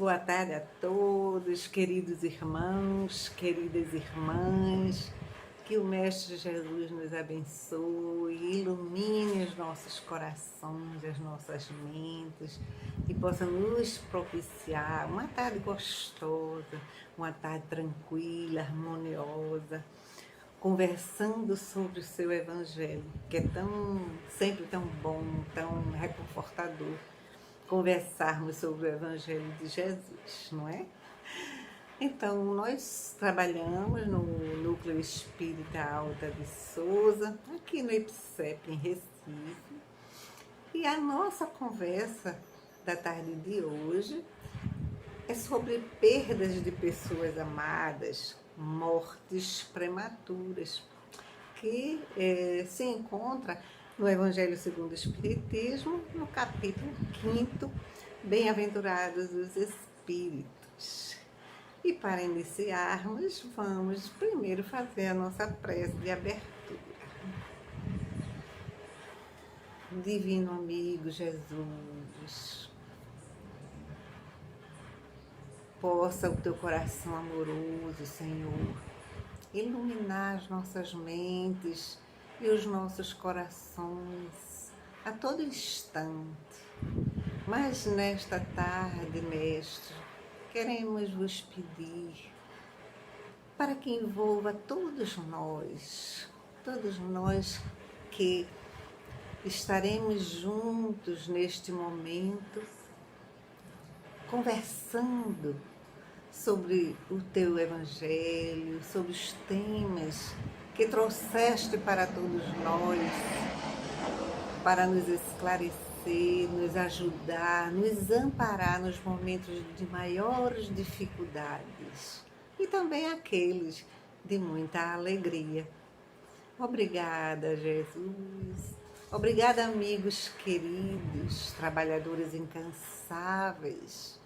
Boa tarde a todos, queridos irmãos, queridas irmãs. Que o Mestre Jesus nos abençoe, ilumine os nossos corações, as nossas mentes e possa nos propiciar uma tarde gostosa, uma tarde tranquila, harmoniosa, conversando sobre o seu Evangelho, que é sempre tão bom, tão reconfortador conversarmos sobre o Evangelho de Jesus, não é? Então, nós trabalhamos no Núcleo Espírita Alta de Souza, aqui no IPSEP, em Recife, e a nossa conversa da tarde de hoje é sobre perdas de pessoas amadas, mortes prematuras, que se encontra no Evangelho segundo o Espiritismo, no capítulo 5º, Bem-aventurados os Espíritos. E para iniciarmos, vamos primeiro fazer a nossa prece de abertura. Divino amigo Jesus, possa o teu coração amoroso, Senhor, iluminar as nossas mentes e os nossos corações a todo instante. Mas nesta tarde, Mestre, queremos vos pedir para que envolva todos nós que estaremos juntos neste momento, conversando sobre o teu Evangelho, sobre os temas que trouxeste para todos nós, para nos esclarecer, nos ajudar, nos amparar nos momentos de maiores dificuldades e também aqueles de muita alegria. Obrigada, Jesus. Obrigada, amigos queridos, trabalhadores incansáveis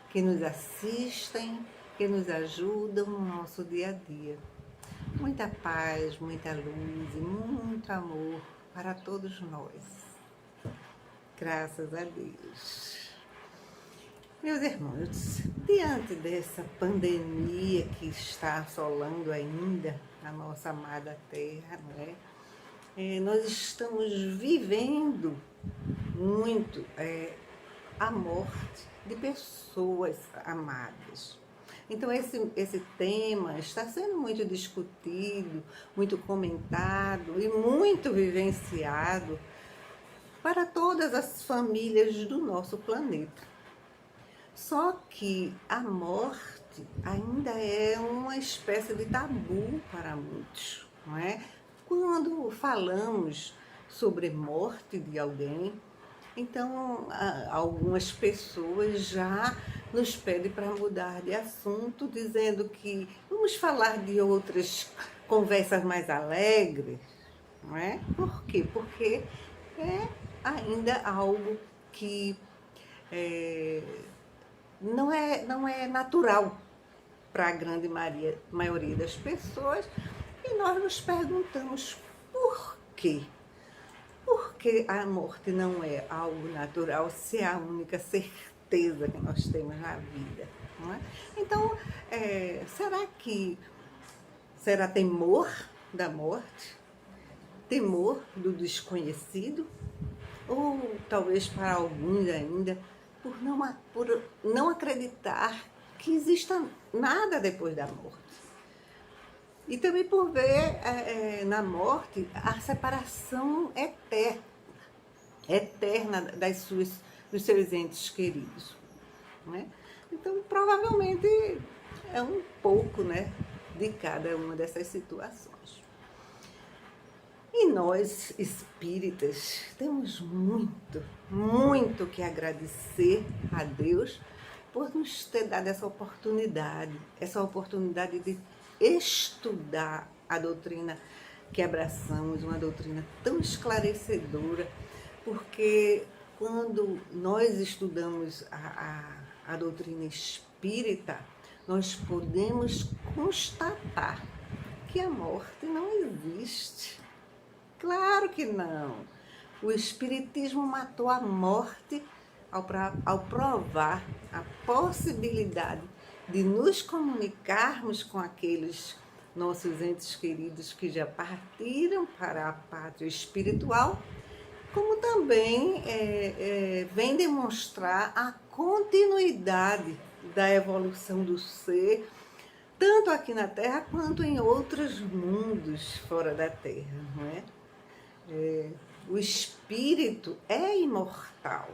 que nos assistem, que nos ajudam no nosso dia a dia. Muita paz, muita luz e muito amor para todos nós. Graças a Deus. Meus irmãos, diante dessa pandemia que está assolando ainda a nossa amada Terra, não é? Nós estamos vivendo muito a morte de pessoas amadas. Então esse tema está sendo muito discutido, muito comentado e muito vivenciado para todas as famílias do nosso planeta. Só que a morte ainda é uma espécie de tabu para muitos, não é? Quando falamos sobre morte de alguém, então algumas pessoas já nos pedem para mudar de assunto, dizendo que vamos falar de outras conversas mais alegres, não é? Por quê? Porque é ainda algo que não é natural para a grande maioria das pessoas, e nós nos perguntamos por quê? Por que a morte não é algo natural, se é a única certeza que nós temos na vida? Não é? Então, será temor da morte? Temor do desconhecido? Ou talvez para alguns ainda, por não acreditar que exista nada depois da morte. E também por ver na morte a separação eterna dos seus entes queridos. Não é? Então, provavelmente, é um pouco, né, de cada uma dessas situações. E nós, espíritas, temos muito que agradecer a Deus por nos ter dado essa oportunidade de estudar a doutrina que abraçamos, uma doutrina tão esclarecedora, porque quando nós estudamos a doutrina espírita, nós podemos constatar que a morte não existe. Claro que não. O Espiritismo matou a morte ao provar a possibilidade de nos comunicarmos com aqueles nossos entes queridos que já partiram para a pátria espiritual, como também vem demonstrar a continuidade da evolução do ser, tanto aqui na Terra quanto em outros mundos fora da Terra, não é? O espírito é imortal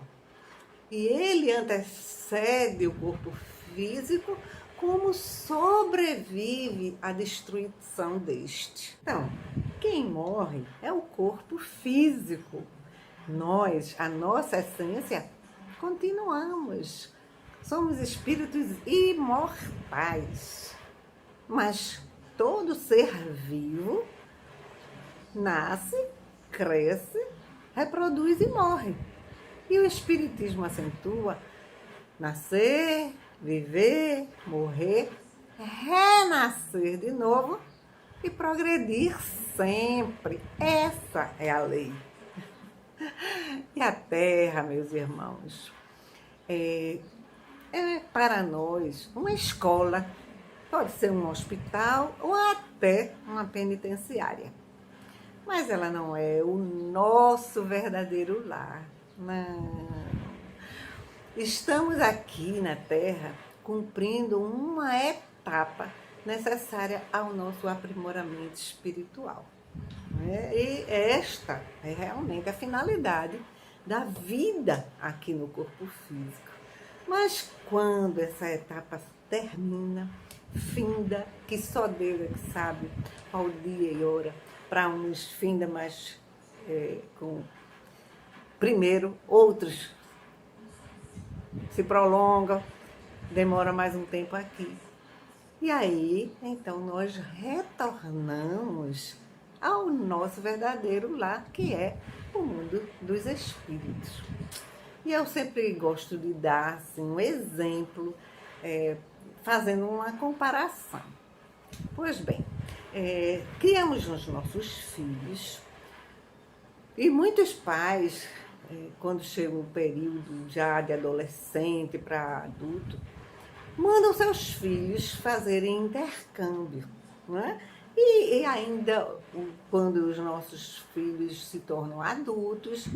e ele antecede o corpo físico, como sobrevive à destruição deste. Então, quem morre é o corpo físico. Nós, a nossa essência, continuamos. Somos espíritos imortais. Mas todo ser vivo nasce, cresce, reproduz e morre. E o Espiritismo acentua nascer, viver, morrer, renascer de novo e progredir sempre. Essa é a lei. E a Terra, meus irmãos, é para nós uma escola, pode ser um hospital ou até uma penitenciária. Mas ela não é o nosso verdadeiro lar. Não. Estamos aqui na Terra cumprindo uma etapa necessária ao nosso aprimoramento espiritual. E esta é realmente a finalidade da vida aqui no corpo físico. Mas quando essa etapa termina, finda, que só Deus é que sabe qual dia e hora, para uns finda, mas primeiro, outros se prolongam, demora mais um tempo aqui. E aí, então, nós retornamos ao nosso verdadeiro lar, que é o mundo dos espíritos. E eu sempre gosto de dar assim, um exemplo, fazendo uma comparação. Pois bem, criamos os nossos filhos e muitos pais, quando chega o período já de adolescente para adulto, mandam seus filhos fazerem intercâmbio, né? E ainda, quando os nossos filhos se tornam adultos,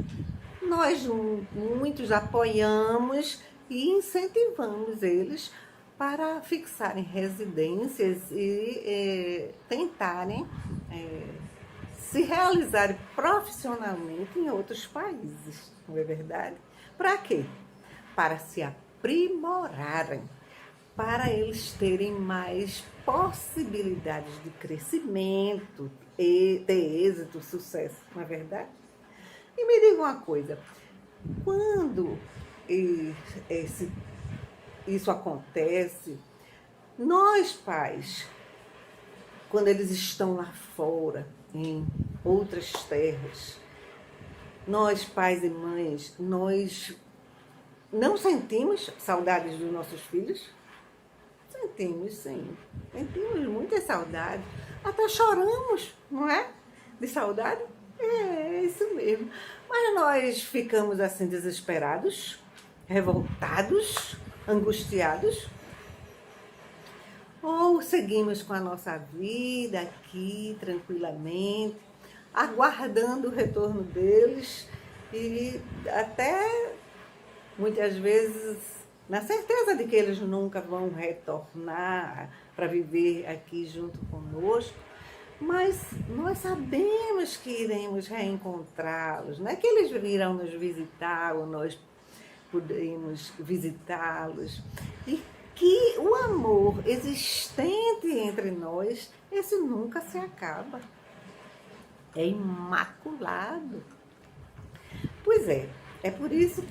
nós muitos apoiamos e incentivamos eles para fixarem residências e tentarem se realizarem profissionalmente em outros países, não é verdade? Para quê? Para se aprimorarem, para eles terem mais possibilidades de crescimento, e ter êxito, sucesso, não é verdade? E me diga uma coisa, quando isso acontece, nós pais, quando eles estão lá fora, em outras terras, nós pais e mães, nós não sentimos saudades dos nossos filhos? Sentimos, sim. Sentimos muita saudade. Até choramos, não é? De saudade? É isso mesmo. Mas nós ficamos assim desesperados, revoltados, angustiados? Ou seguimos com a nossa vida aqui, tranquilamente, aguardando o retorno deles e até, muitas vezes, na certeza de que eles nunca vão retornar para viver aqui junto conosco, mas nós sabemos que iremos reencontrá-los, não é que eles virão nos visitar ou nós podemos visitá-los, e que o amor existente entre nós, esse nunca se acaba, é imaculado. Pois é por isso,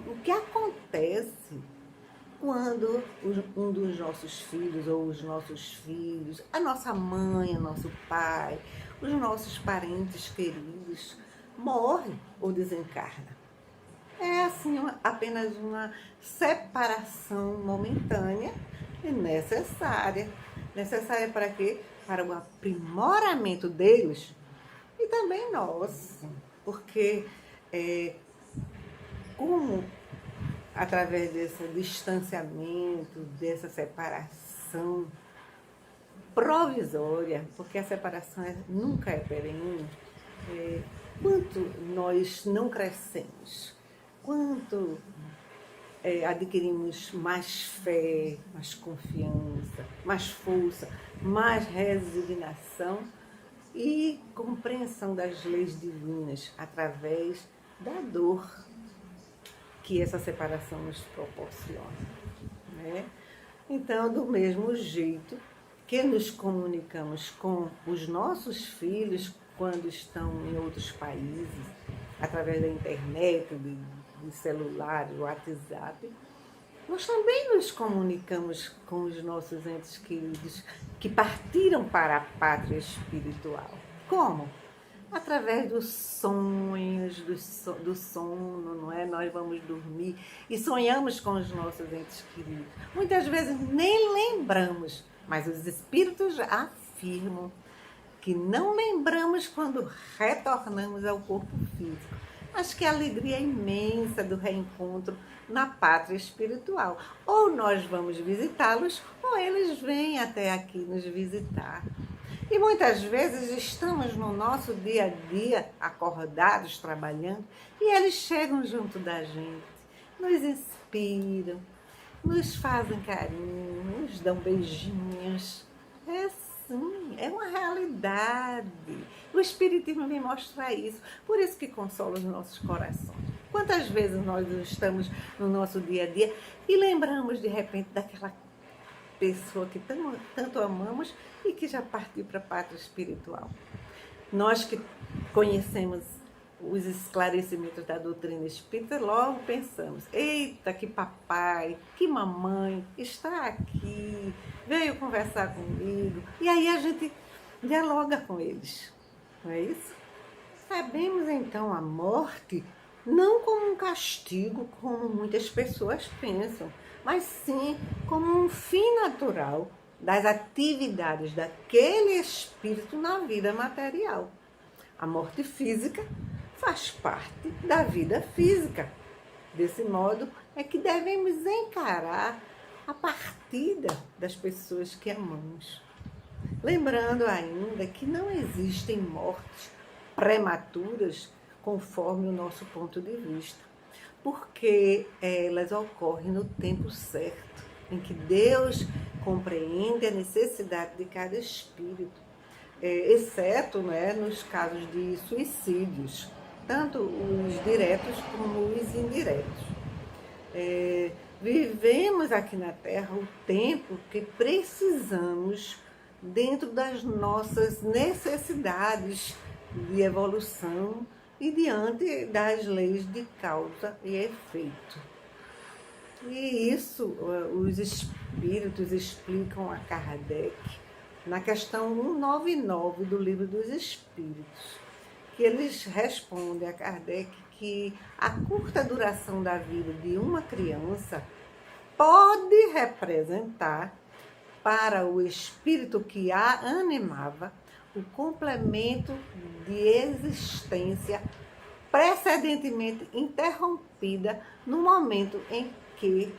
o que acontece quando um dos nossos filhos ou os nossos filhos, a nossa mãe, o nosso pai, os nossos parentes queridos morre ou desencarna. É assim apenas uma separação momentânea e necessária. Necessária para quê? Para o aprimoramento deles e também nós, porque como, através desse distanciamento, dessa separação provisória, porque a separação nunca é perene, quanto nós não crescemos, quanto adquirimos mais fé, mais confiança, mais força, mais resignação e compreensão das leis divinas através da dor que essa separação nos proporciona, né? Então, do mesmo jeito que nos comunicamos com os nossos filhos quando estão em outros países, através da internet, de celular, do WhatsApp, nós também nos comunicamos com os nossos entes queridos que partiram para a pátria espiritual. Como? Através dos sonhos, do sono, não é? Nós vamos dormir e sonhamos com os nossos entes queridos. Muitas vezes nem lembramos, mas os espíritos afirmam que não lembramos quando retornamos ao corpo físico. Acho que a alegria é imensa do reencontro na pátria espiritual. Ou nós vamos visitá-los, ou eles vêm até aqui nos visitar. E muitas vezes estamos no nosso dia a dia, acordados, trabalhando, e eles chegam junto da gente, nos inspiram, nos fazem carinho, nos dão beijinhos. É assim, é uma realidade. O Espiritismo me mostra isso, por isso que consola os nossos corações. Quantas vezes nós estamos no nosso dia a dia e lembramos de repente daquela pessoa que tanto amamos e que já partiu para a pátria espiritual. Nós que conhecemos os esclarecimentos da doutrina espírita, logo pensamos, eita, que papai, que mamãe está aqui, veio conversar comigo. E aí a gente dialoga com eles, não é isso? Sabemos então a morte não como um castigo, como muitas pessoas pensam, mas sim como um fim natural das atividades daquele espírito na vida material. A morte física faz parte da vida física. Desse modo é que devemos encarar a partida das pessoas que amamos. Lembrando ainda que não existem mortes prematuras conforme o nosso ponto de vista, porque elas ocorrem no tempo certo, em que Deus compreende a necessidade de cada espírito, exceto, né, nos casos de suicídios, tanto os diretos como os indiretos. Vivemos aqui na Terra o tempo que precisamos dentro das nossas necessidades de evolução e diante das leis de causa e efeito. E isso os espíritos explicam a Kardec na questão 199 do Livro dos Espíritos, que eles respondem a Kardec que a curta duração da vida de uma criança pode representar para o espírito que a animava o complemento de existência precedentemente interrompida no momento em que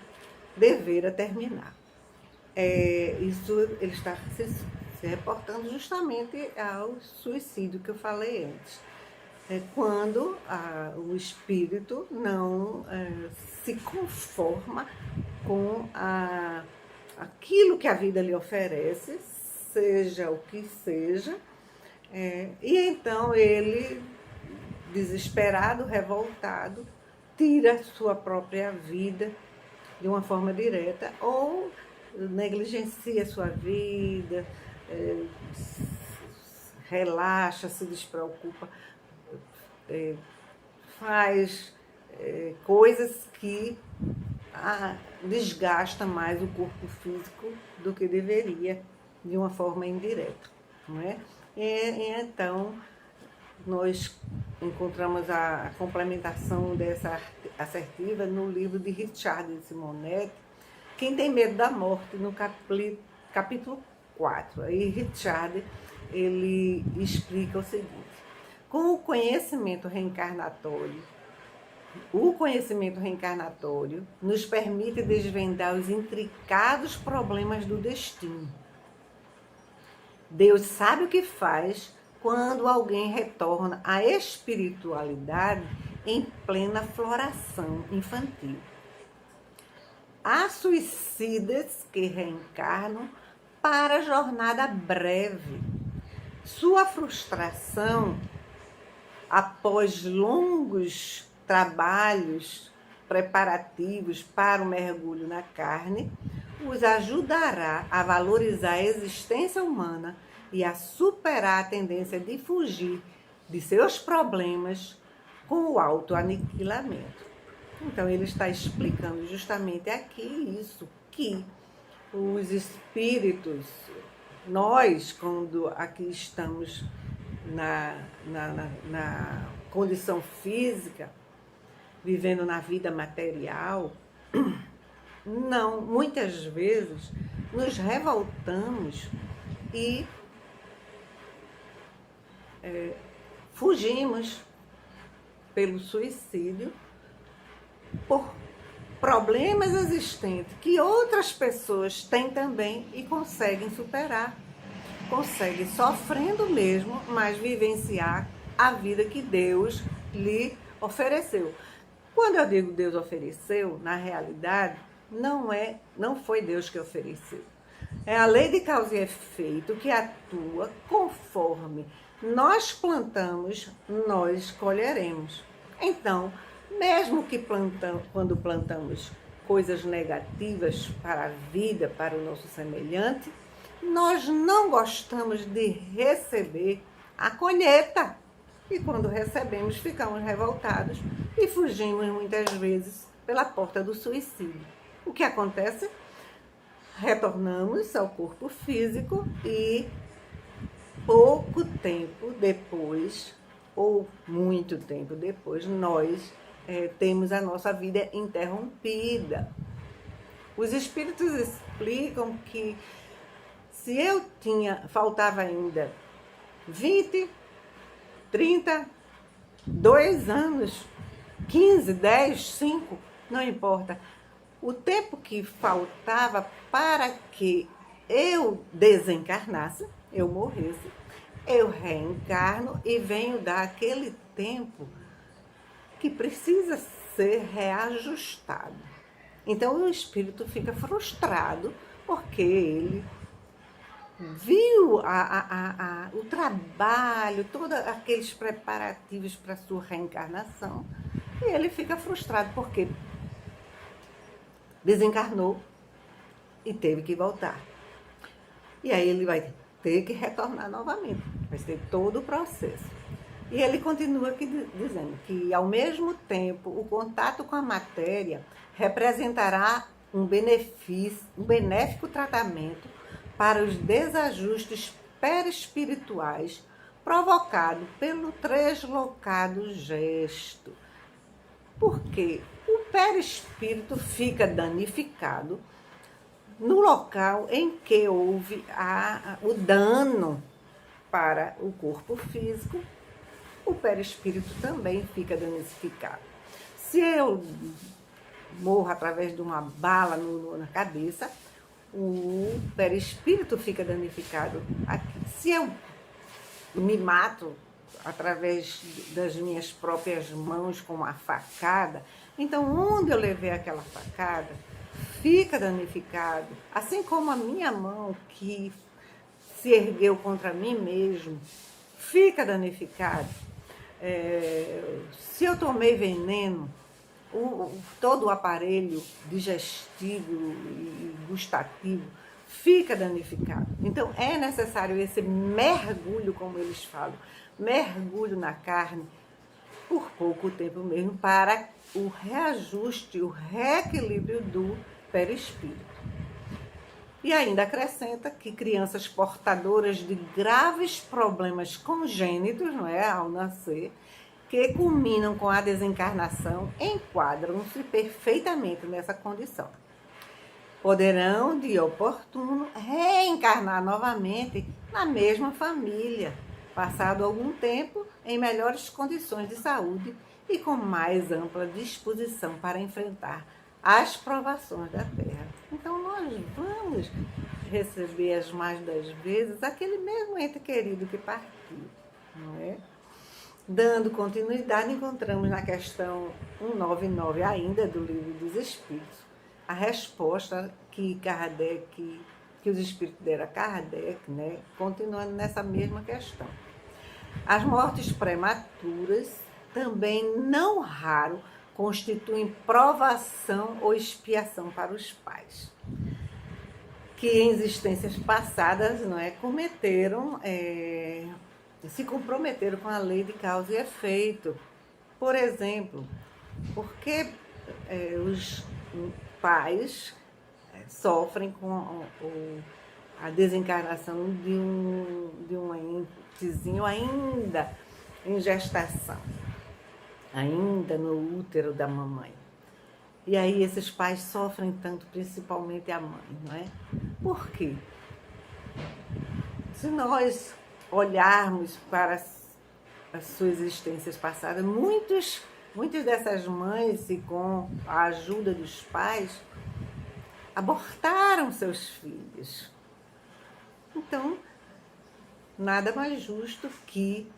devera terminar. Isso ele está se reportando justamente ao suicídio que eu falei antes. Quando o espírito não se conforma com aquilo que a vida lhe oferece, seja o que seja, e então ele, desesperado, revoltado, tira sua própria vida de uma forma direta ou negligencia sua vida, relaxa, se despreocupa, faz coisas que desgasta mais o corpo físico do que deveria, de uma forma indireta, não é? E então nós encontramos a complementação dessa assertiva no livro de Richard de Simonetti, Quem tem Medo da Morte, no capítulo 4. Aí Richard, ele explica o seguinte: com o conhecimento reencarnatório O conhecimento reencarnatório nos permite desvendar os intricados problemas do destino. Deus sabe o que faz quando alguém retorna à espiritualidade em plena floração infantil. Há suicidas que reencarnam para a jornada breve. Sua frustração, após longos trabalhos preparativos para o mergulho na carne, os ajudará a valorizar a existência humana e a superar a tendência de fugir de seus problemas com o autoaniquilamento. Então, ele está explicando justamente aqui isso, que os espíritos, nós, quando aqui estamos na condição física, vivendo na vida material, não, muitas vezes nos revoltamos e fugimos pelo suicídio por problemas existentes que outras pessoas têm também e conseguem superar, conseguem sofrendo mesmo, mas vivenciar a vida que Deus lhe ofereceu. Quando eu digo Deus ofereceu, na realidade, não foi Deus que ofereceu. É a lei de causa e efeito que atua conforme nós plantamos, nós colheremos. Então, mesmo que quando plantamos coisas negativas para a vida, para o nosso semelhante, nós não gostamos de receber a colheita. E quando recebemos, ficamos revoltados e fugimos muitas vezes pela porta do suicídio. O que acontece? Retornamos ao corpo físico e pouco tempo depois, ou muito tempo depois, nós temos a nossa vida interrompida. Os espíritos explicam que se faltava ainda 20, 30, 2 anos, 15, 10, 5, não importa. O tempo que faltava para que eu desencarnasse, eu morresse, eu reencarno e venho dar aquele tempo que precisa ser reajustado. Então o espírito fica frustrado porque ele viu o trabalho, todos aqueles preparativos para a sua reencarnação, e ele fica frustrado porque desencarnou e teve que voltar. E aí ele vai ter que retornar novamente, vai ser todo o processo. E ele continua aqui dizendo que, ao mesmo tempo, o contato com a matéria representará um benéfico tratamento para os desajustes perispirituais provocado pelo translocado gesto. Porque o perispírito fica danificado no local em que houve o dano para o corpo físico, o perispírito também fica danificado. Se eu morro através de uma bala na cabeça, o perispírito fica danificado aqui. Se eu me mato através das minhas próprias mãos com uma facada, então onde eu levei aquela facada fica danificado, assim como a minha mão que se ergueu contra mim mesmo fica danificado. Se eu tomei veneno, todo o aparelho digestivo e gustativo fica danificado. Então é necessário esse mergulho, como eles falam, mergulho na carne por pouco tempo mesmo, para o reajuste, o reequilíbrio do perispírito. E ainda acrescenta que crianças portadoras de graves problemas congênitos, não é, ao nascer, que culminam com a desencarnação, enquadram-se perfeitamente nessa condição. Poderão, de oportuno, reencarnar novamente na mesma família, passado algum tempo em melhores condições de saúde e com mais ampla disposição para enfrentar as provações da terra. Então nós vamos receber as mais das vezes aquele mesmo ente querido que partiu, não é? Dando continuidade, encontramos na questão 199 ainda do Livro dos Espíritos a resposta que os Espíritos deram a Kardec, né? Continuando nessa mesma questão. As mortes prematuras também, não raro, constituem provação ou expiação para os pais, que em existências passadas, não é, se comprometeram com a lei de causa e efeito. Por exemplo, porque os pais sofrem com a desencarnação de um entezinho ainda em gestação, ainda no útero da mamãe. E aí esses pais sofrem tanto, principalmente a mãe, não é? Por quê? Se nós olharmos para as suas existências passadas, muitas dessas mães, e com a ajuda dos pais, abortaram seus filhos. Então, nada mais justo que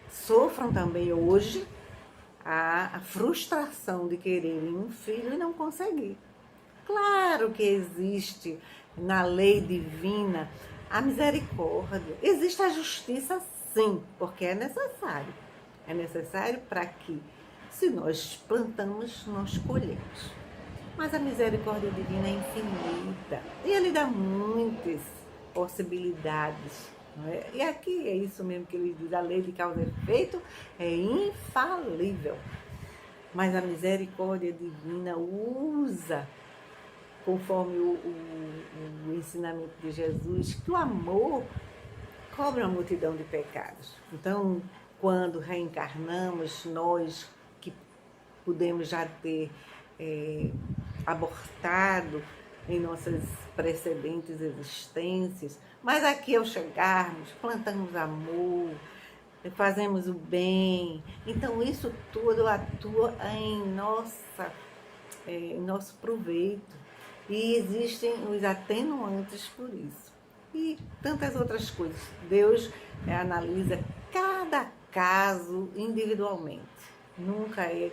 sofram também hoje a frustração de quererem um filho e não conseguir. Claro que existe na lei divina a misericórdia, existe a justiça, sim, porque é necessário. É necessário para que, se nós plantamos, nós colhemos. Mas a misericórdia divina é infinita e ele dá muitas possibilidades. Não é? E aqui é isso mesmo que ele diz, a lei de causa e efeito é infalível. Mas a misericórdia divina usa, conforme o ensinamento de Jesus, que o amor cobre uma multidão de pecados. Então, quando reencarnamos, nós que podemos já ter abortado em nossas precedentes existências, mas aqui ao chegarmos, plantamos amor, fazemos o bem. Então isso tudo atua em nosso proveito. E existem os atenuantes por isso. E tantas outras coisas. Deus analisa cada caso individualmente. Nunca é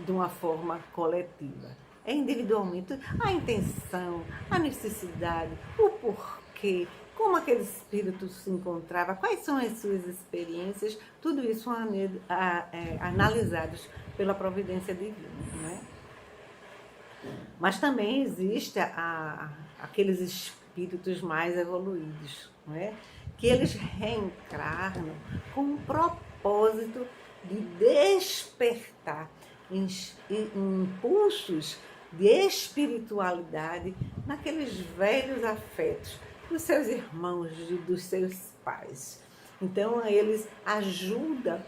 de uma forma coletiva. É individualmente a intenção, a necessidade, o porquê, como aquele espírito se encontrava, quais são as suas experiências, tudo isso analisados pela providência divina, não é? Mas também existe aqueles espíritos mais evoluídos, não é? Que eles reencarnam com o propósito de despertar impulsos de espiritualidade naqueles velhos afetos dos seus irmãos, dos seus pais. Então, eles ajudam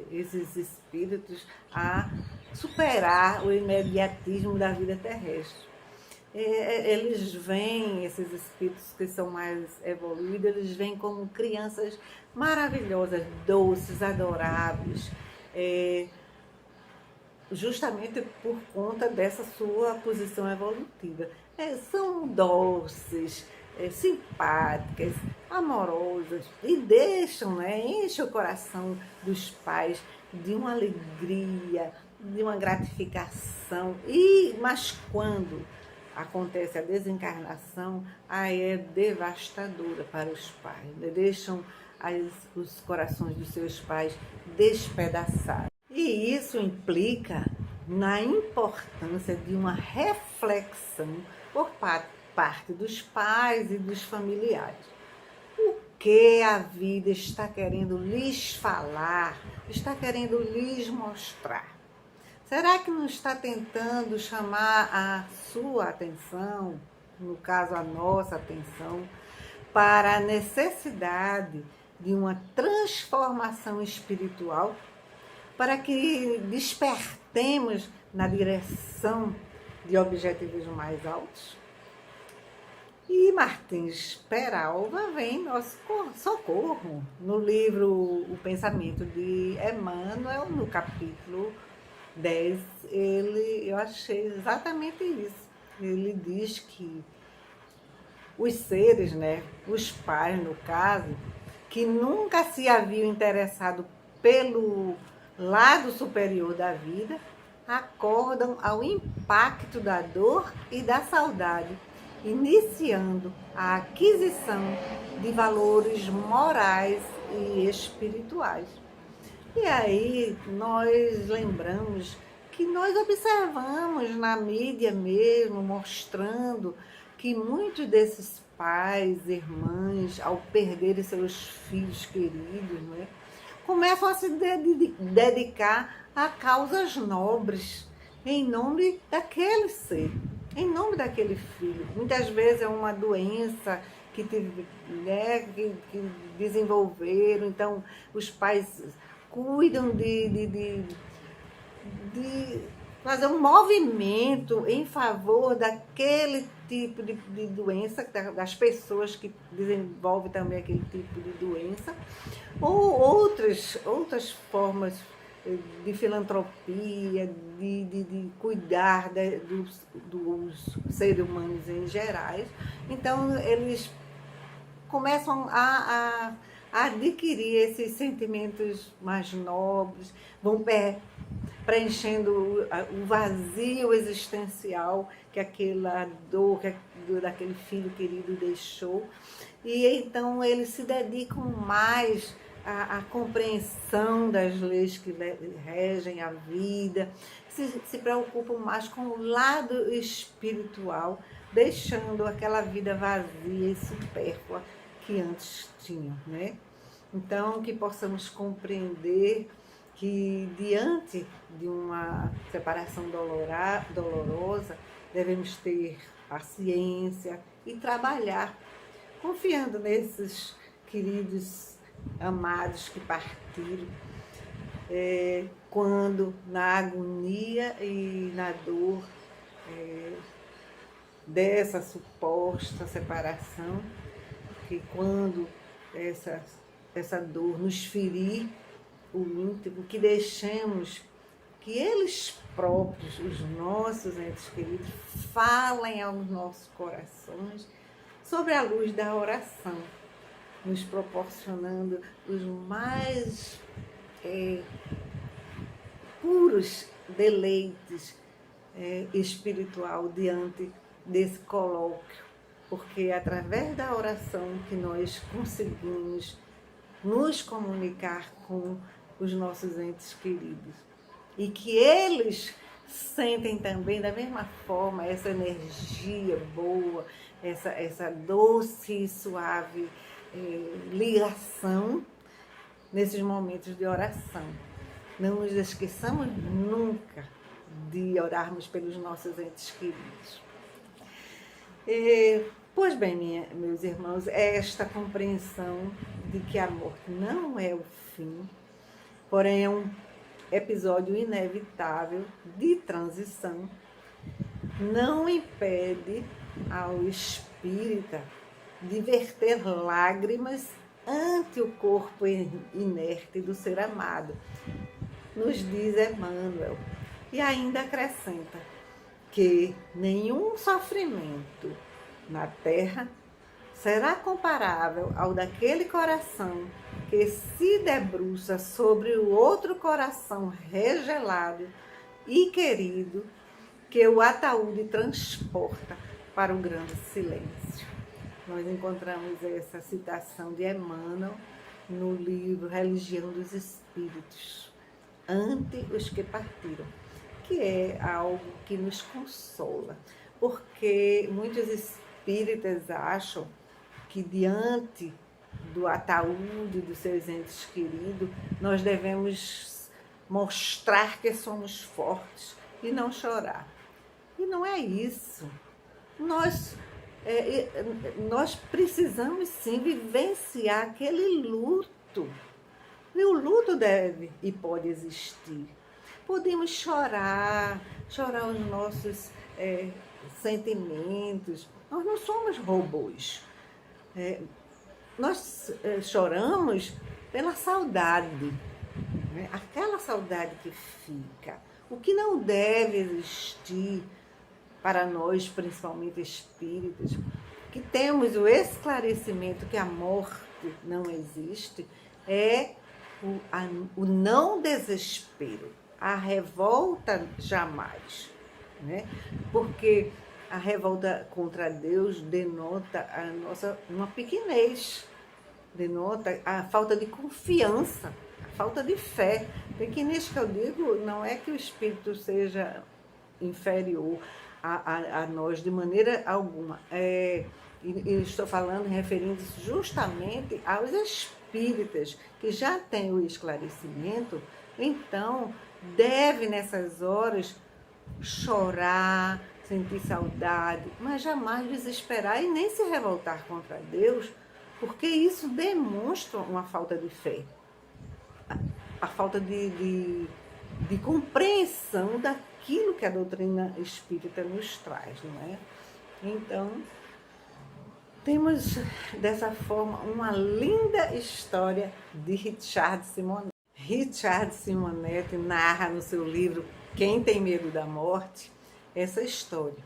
esses espíritos a superar o imediatismo da vida terrestre. Eles vêm, esses espíritos que são mais evoluídos, eles vêm como crianças maravilhosas, doces, adoráveis, justamente por conta dessa sua posição evolutiva. São doces, simpáticas, amorosas e deixam, enchem o coração dos pais de uma alegria, de uma gratificação. Mas quando acontece a desencarnação, aí é devastadora para os pais, deixam os corações dos seus pais despedaçados. E isso implica na importância de uma reflexão por parte dos pais e dos familiares. O que a vida está querendo lhes falar, está querendo lhes mostrar? Será que não está tentando chamar a sua atenção, no caso a nossa atenção, para a necessidade de uma transformação espiritual, para que despertemos na direção de objetivos mais altos? E Martins Peralva vem em nosso socorro. No livro O Pensamento de Emmanuel, no capítulo 10, eu achei exatamente isso. Ele diz que os seres, né, os pais no caso, que nunca se haviam interessado pelo lado superior da vida, acordam ao impacto da dor e da saudade, iniciando a aquisição de valores morais e espirituais. E aí nós lembramos que nós observamos na mídia mesmo, mostrando que muitos desses pais, irmãs, ao perderem seus filhos queridos, não é, começam a se dedicar a causas nobres, em nome daquele ser, em nome daquele filho. Muitas vezes é uma doença que desenvolveram, então os pais cuidam de fazer um movimento em favor daquele tipo de doença, das pessoas que desenvolvem também aquele tipo de doença, ou outras formas de filantropia, de cuidar dos seres humanos em gerais. Então, eles começam a adquirir esses sentimentos mais nobres, vão preenchendo o vazio existencial que aquela dor daquele filho querido deixou. E então eles se dedicam mais à compreensão das leis que regem a vida, se preocupam mais com o lado espiritual, deixando aquela vida vazia e supérflua que antes tinham, né? Então, que possamos compreender que diante de uma separação dolorosa, devemos ter paciência e trabalhar, confiando nesses queridos amados que partiram, quando na agonia e na dor dessa suposta separação, que quando essa dor nos ferir o íntimo, que deixemos que eles próprios, os nossos entes queridos, falem aos nossos corações sobre a luz da oração, nos proporcionando os mais puros deleites espiritual diante desse colóquio, porque é através da oração que nós conseguimos nos comunicar com os nossos entes queridos, e que eles sentem também da mesma forma essa energia boa, essa doce e suave ligação nesses momentos de oração. Não nos esqueçamos nunca de orarmos pelos nossos entes queridos. Pois bem, meus irmãos, é esta compreensão de que a morte não é o fim, porém é um episódio inevitável de transição, não impede ao espírita de verter lágrimas ante o corpo inerte do ser amado, nos diz Emmanuel, e ainda acrescenta que nenhum sofrimento na terra será comparável ao daquele coração que se debruça sobre o outro coração regelado e querido que o ataúde transporta para o grande silêncio. Nós encontramos essa citação de Emmanuel no livro Religião dos Espíritos, ante os que partiram, que é algo que nos consola, porque muitos espíritas acham que diante do ataúde dos seus entes queridos, nós devemos mostrar que somos fortes e não chorar. E não é isso. Nós precisamos sim vivenciar aquele luto. E o luto deve e pode existir. Podemos chorar os nossos sentimentos. Nós não somos robôs. Nós choramos pela saudade, né? Aquela saudade que fica. O que não deve existir para nós, principalmente espíritas, que temos o esclarecimento que a morte não existe, é o não desespero, a revolta jamais, né? Porque a revolta contra Deus denota uma pequenez, denota a falta de confiança, a falta de fé. Pequenez que eu digo não é que o espírito seja inferior a nós de maneira alguma. E estou falando, referindo-se justamente aos espíritas que já têm o esclarecimento, então deve nessas horas chorar, sentir saudade, mas jamais desesperar e nem se revoltar contra Deus, porque isso demonstra uma falta de fé, a falta de compreensão daquilo que a doutrina espírita nos traz, não é? Então, temos dessa forma uma linda história de Richard Simonetti. Richard Simonetti narra no seu livro Quem Tem Medo da Morte essa história.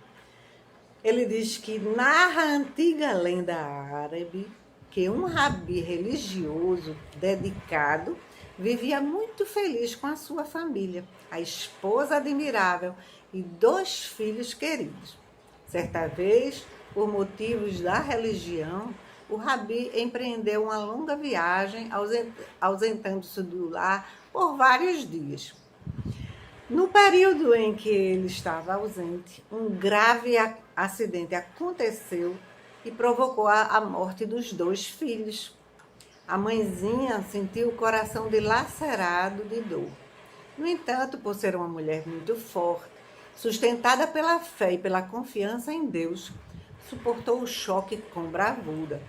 Ele diz que narra a antiga lenda árabe que um rabi religioso dedicado vivia muito feliz com a sua família, a esposa admirável e 2 filhos queridos. Certa vez, por motivos da religião, o rabi empreendeu uma longa viagem, ausentando-se do lar por vários dias. No período em que ele estava ausente, um grave acidente aconteceu e provocou a morte dos 2 filhos. A mãezinha sentiu o coração dilacerado de dor. No entanto, por ser uma mulher muito forte, sustentada pela fé e pela confiança em Deus, suportou o choque com bravura.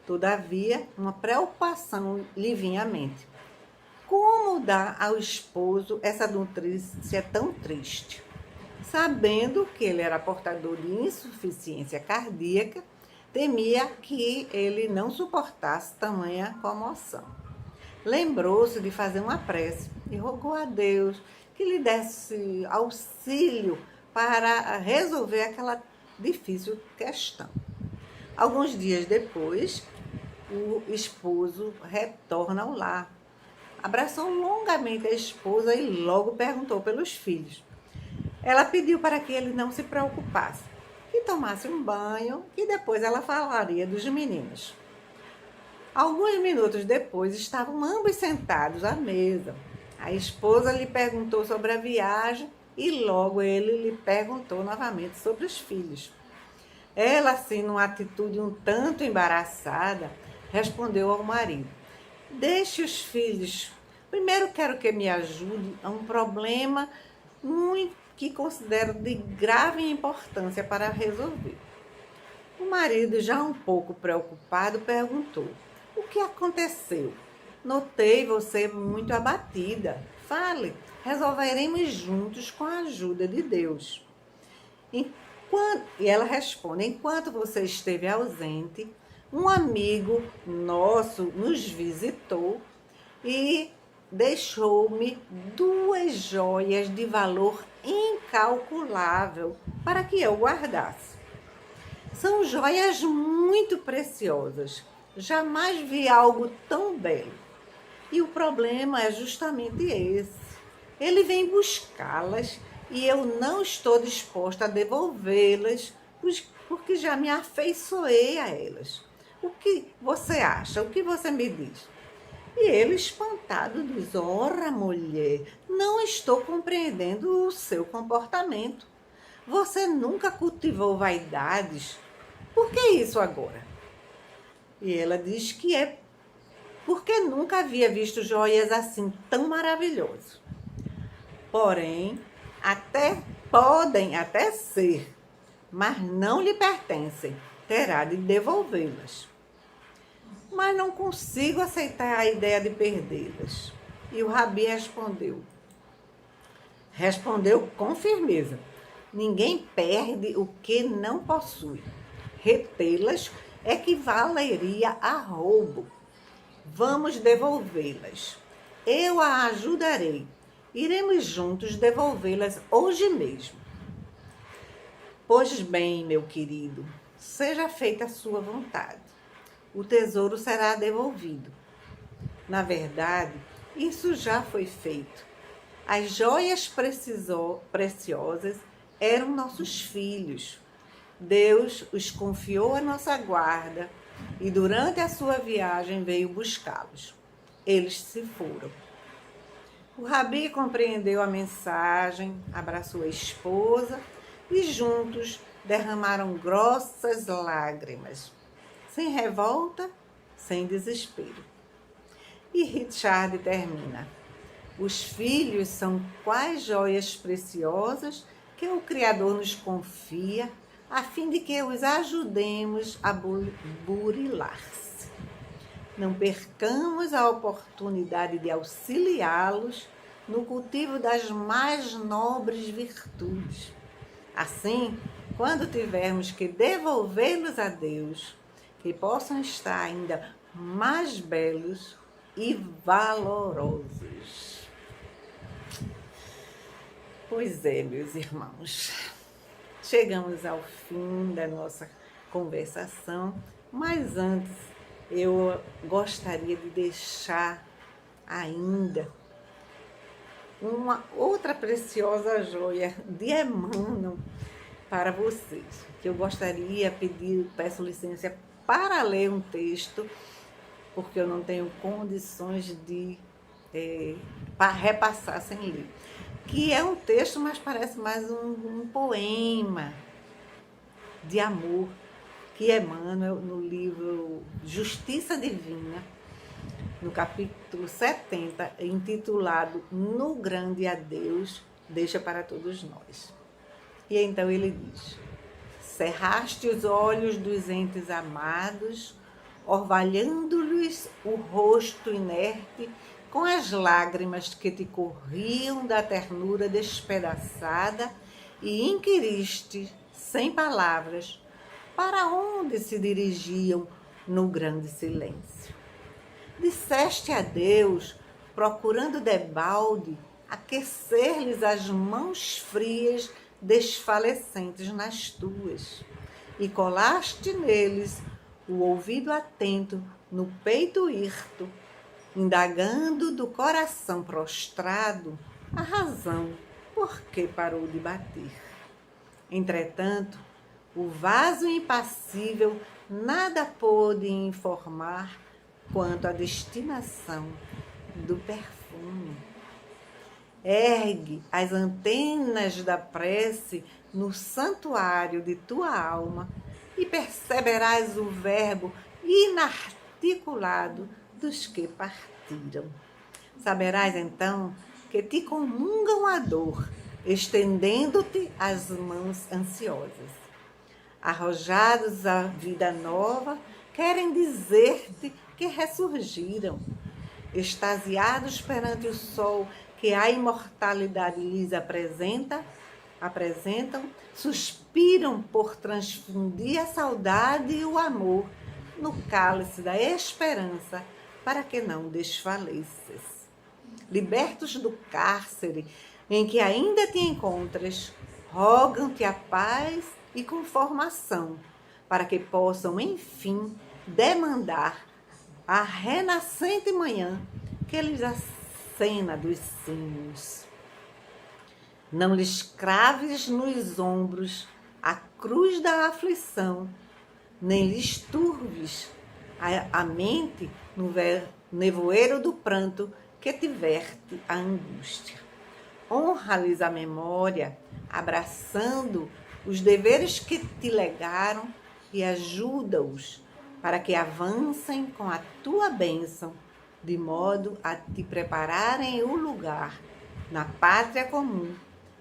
Todavia, uma preocupação lhe vinha à mente. Como dar ao esposo essa notícia tão triste? Sabendo que ele era portador de insuficiência cardíaca, temia que ele não suportasse tamanha comoção. Lembrou-se de fazer uma prece e rogou a Deus que lhe desse auxílio para resolver aquela difícil questão. Alguns dias depois, o esposo retorna ao lar. Abraçou longamente a esposa e logo perguntou pelos filhos. Ela pediu para que ele não se preocupasse, que tomasse um banho e depois ela falaria dos meninos. Alguns minutos depois, estavam ambos sentados à mesa. A esposa lhe perguntou sobre a viagem e logo ele lhe perguntou novamente sobre os filhos. Ela, assim, numa atitude um tanto embaraçada, respondeu ao marido: deixe os filhos. Primeiro quero que me ajude a um problema que considero de grave importância para resolver. O marido, já um pouco preocupado, perguntou: o que aconteceu? Notei você muito abatida. Fale, resolveremos juntos com a ajuda de Deus. E ela responde: enquanto você esteve ausente, um amigo nosso nos visitou e deixou-me 2 joias de valor incalculável para que eu guardasse. São joias muito preciosas. Jamais vi algo tão belo. E o problema é justamente esse. Ele vem buscá-las e eu não estou disposta a devolvê-las, porque já me afeiçoei a elas. O que você acha? O que você me diz? E ele, espantado, diz: ora, mulher, não estou compreendendo o seu comportamento. Você nunca cultivou vaidades? Por que isso agora? E ela diz que é porque nunca havia visto joias assim tão maravilhosas. Porém, podem até ser, mas não lhe pertencem. Terá de devolvê-las. Mas não consigo aceitar a ideia de perdê-las. E o rabi respondeu com firmeza: Ninguém perde o que não possui. Retê-las equivaleria a roubo. Vamos devolvê-las. Eu a ajudarei. Iremos juntos devolvê-las hoje mesmo. Pois bem, meu querido, seja feita a sua vontade. O tesouro será devolvido. Na verdade, isso já foi feito. As joias preciosas eram nossos filhos. Deus os confiou à nossa guarda e durante a sua viagem veio buscá-los. Eles se foram. O rabi compreendeu a mensagem, abraçou a esposa e juntos derramaram grossas lágrimas, sem revolta, sem desespero. E Richard termina: os filhos são quais joias preciosas que o Criador nos confia, a fim de que os ajudemos a burilar-se. Não percamos a oportunidade de auxiliá-los no cultivo das mais nobres virtudes. Assim, quando tivermos que devolvê-los a Deus, que possam estar ainda mais belos e valorosos. Pois é, meus irmãos, chegamos ao fim da nossa conversação, mas antes eu gostaria de deixar ainda uma outra preciosa joia de Emmanuel para vocês, que eu gostaria peço licença para ler um texto, porque eu não tenho condições de repassar sem ler, que é um texto, mas parece mais um poema de amor, que Emmanuel, no livro Justiça Divina, no capítulo 70, intitulado No Grande Adeus, deixa para todos nós. E então ele diz: cerraste os olhos dos entes amados, orvalhando-lhes o rosto inerte com as lágrimas que te corriam da ternura despedaçada, e inquiriste, sem palavras, para onde se dirigiam no grande silêncio. Disseste a Deus, procurando debalde aquecer-lhes as mãos frias desfalecentes nas tuas, e colaste neles o ouvido atento no peito hirto, indagando do coração prostrado a razão por que parou de bater. Entretanto, o vaso impassível nada pôde informar quanto à destinação do perfume. Ergue as antenas da prece no santuário de tua alma e perceberás o verbo inarticulado dos que partiram. Saberás então que te comungam a dor, estendendo-te as mãos ansiosas. Arrojados à vida nova, querem dizer-te que ressurgiram. Extasiados perante o sol que a imortalidade lhes apresentam, suspiram por transfundir a saudade e o amor no cálice da esperança, para que não desfaleças. Libertos do cárcere em que ainda te encontras, rogam-te a paz e conformação, para que possam, enfim, demandar a renascente manhã que lhes acena dos sinos. Não lhes craves nos ombros a cruz da aflição, nem lhes turves a mente no nevoeiro do pranto que te verte a angústia. Honra-lhes a memória, abraçando os deveres que te legaram, e ajuda-os para que avancem com a tua bênção, de modo a te prepararem o lugar na pátria comum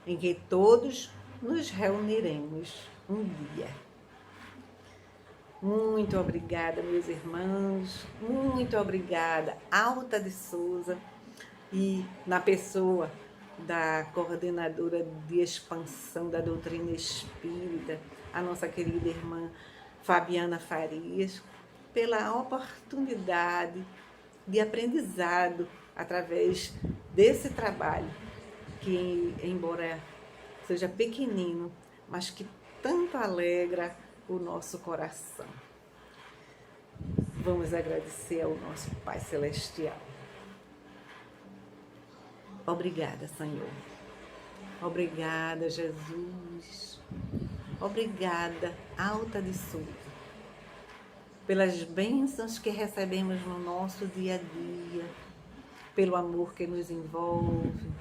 em que todos nos reuniremos um dia. Muito obrigada, meus irmãos, muito obrigada, Alta de Souza, e na pessoa da coordenadora de expansão da doutrina espírita, a nossa querida irmã Fabiana Farias, pela oportunidade de aprendizado através desse trabalho, que, embora seja pequenino, mas que tanto alegra o nosso coração. Vamos agradecer ao nosso Pai Celestial. Obrigada, Senhor. Obrigada, Jesus. Obrigada, Alta de Sul, pelas bênçãos que recebemos no nosso dia a dia, pelo amor que nos envolve,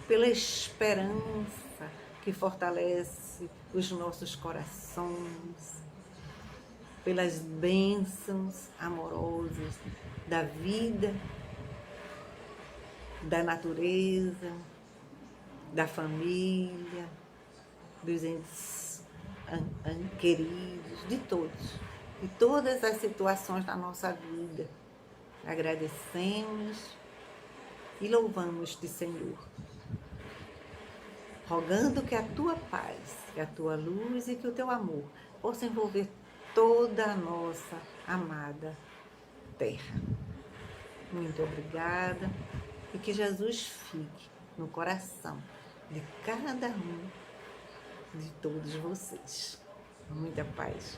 pela esperança que fortalece os nossos corações, pelas bênçãos amorosas da vida, da natureza, da família, dos entes queridos, de todas as situações da nossa vida. Agradecemos e louvamos-te, Senhor, rogando que a tua paz, que a tua luz e que o teu amor possam envolver toda a nossa amada terra. Muito obrigada e que Jesus fique no coração de cada um, de todos vocês. Muita paz.